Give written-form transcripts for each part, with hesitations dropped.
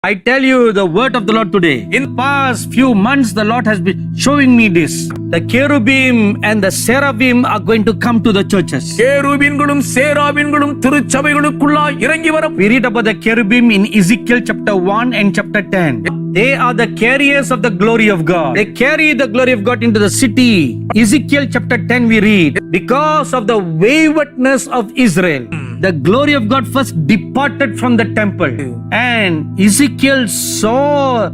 I tell you the word of the Lord today. In the past few months, the Lord has been showing me this. The cherubim and the seraphim are going to come to the churches. கேருபீன்களும் சேராபீன்களும் திருச்சபைகளுக்குள்ளாய் இறங்கி வர. We read about the cherubim in Ezekiel chapter 1 and chapter 10. They are the carriers of the glory of God. They carry the glory of God into the city. Ezekiel chapter 10 we read, because of the waywardness of Israel, the glory of God first departed from the temple. And Ezekiel saw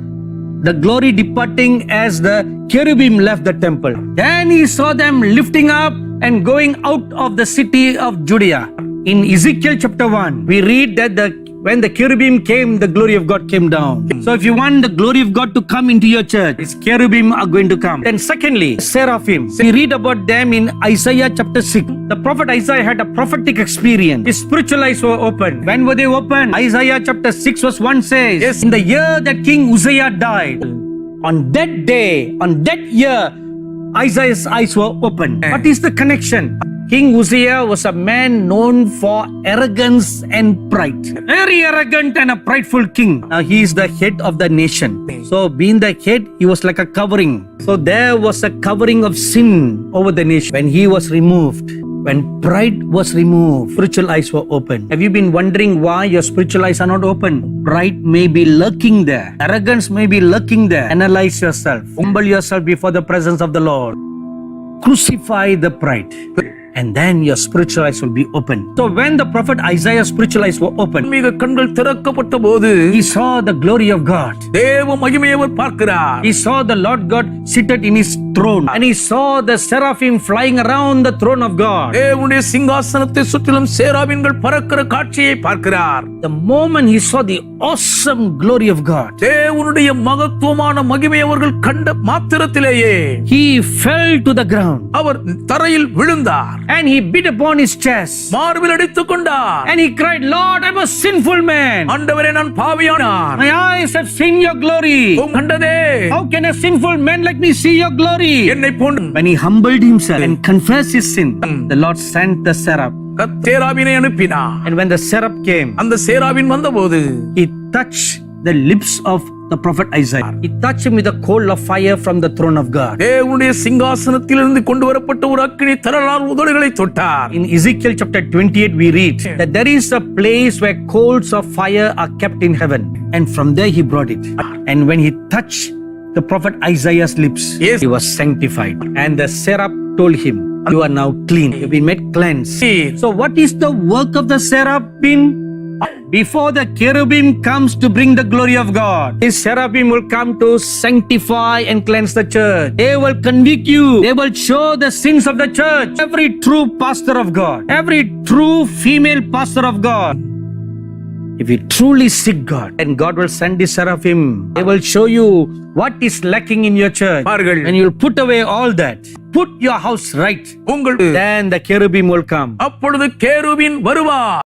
the glory departing as the cherubim left the temple. Then he saw them lifting up and going out of the city of Judea. In Ezekiel chapter 1, we read that when the cherubim came, the glory of God came down. So if you want the glory of God to come into your church, these cherubim are going to come. Then secondly, seraphim. We read about them in Isaiah chapter 6. The prophet Isaiah had a prophetic experience. His spiritual eyes were opened. When were they opened? Isaiah chapter 6 verse 1 says, Yes. in the year that King Uzziah died, on that day, on that year, Isaiah's eyes were opened. What is the connection? King Uzziah was a man known for arrogance and pride. Very arrogant and a prideful king. Now he is the head of the nation. So being the head, he was like a covering. So there was a covering of sin over the nation. When he was removed, when pride was removed, spiritual eyes were open. Have you been wondering why your spiritual eyes are not open? Pride may be lurking there. Arrogance may be lurking there. Analyze yourself. Humble yourself before the presence of the Lord. Crucify the pride. And then your spiritual eyes will be open. So when the prophet Isaiah's spiritual eyes were open, மிக கண்கள் திறக்கப்பட்ட போது he saw the glory of God. தேவ மகிமையை அவர் பார்க்கிறார். He saw the Lord God seated in his throne. And he saw the seraphim flying around the throne of God. தேவனுடைய சிங்காசனத்தை சுற்றிலும் சேராபீன்கள் பறக்கிற காட்சியை பார்க்கிறார். The moment he saw the awesome glory of God, தேவனுடைய மகத்துவமான மகிமையை அவர்கள் கண்ட மாத்திரத்திலேயே he fell to the ground. அவர் தரையில் விழுந்தார். And he beat upon his chest. மார்பில் அடித்துக் கொண்டார். And he cried, Lord, I'm a sinful man. ஆண்டவரே நான் பாவியானான். My eyes have seen your glory. கண்டதே. How can a sinful man like me see your glory? என்னை போன்று. When he humbled himself and confessed his sin, the Lord sent the seraph. சேராபீனை அனுப்பினார். And when the seraph came, அந்த சேராபீன் வந்தபோது he touched the lips of the prophet Isaiah. He touched him with a coal of fire from the throne of God. தேவனுடைய சிங்காசனத்திலிருந்து கொண்டு வரப்பட்ட ஒரு அக்கினி தரலால் உதடுகளை தொட்டார். In Ezekiel chapter 28 we read that there is a place where coals of fire are kept in heaven, and from there he brought it. And when he touched the prophet Isaiah's lips, Yes. he was sanctified. And the seraph told him, you are now clean. You've been made cleansed. Yes. So what is the work of the seraphim? Before the cherubim comes to bring the glory of God, his seraphim will come to sanctify and cleanse the church. They will convict you. They will show the sins of the church. Every true pastor of God, every true female pastor of God, if you truly seek God, then God will send the seraphim. They will show you what is lacking in your church. பாருங்கள். And you will put away all that. Put your house right. உங்கள் Then the cherubim will come. அப்பொழுது கேருபீன் வருவார்.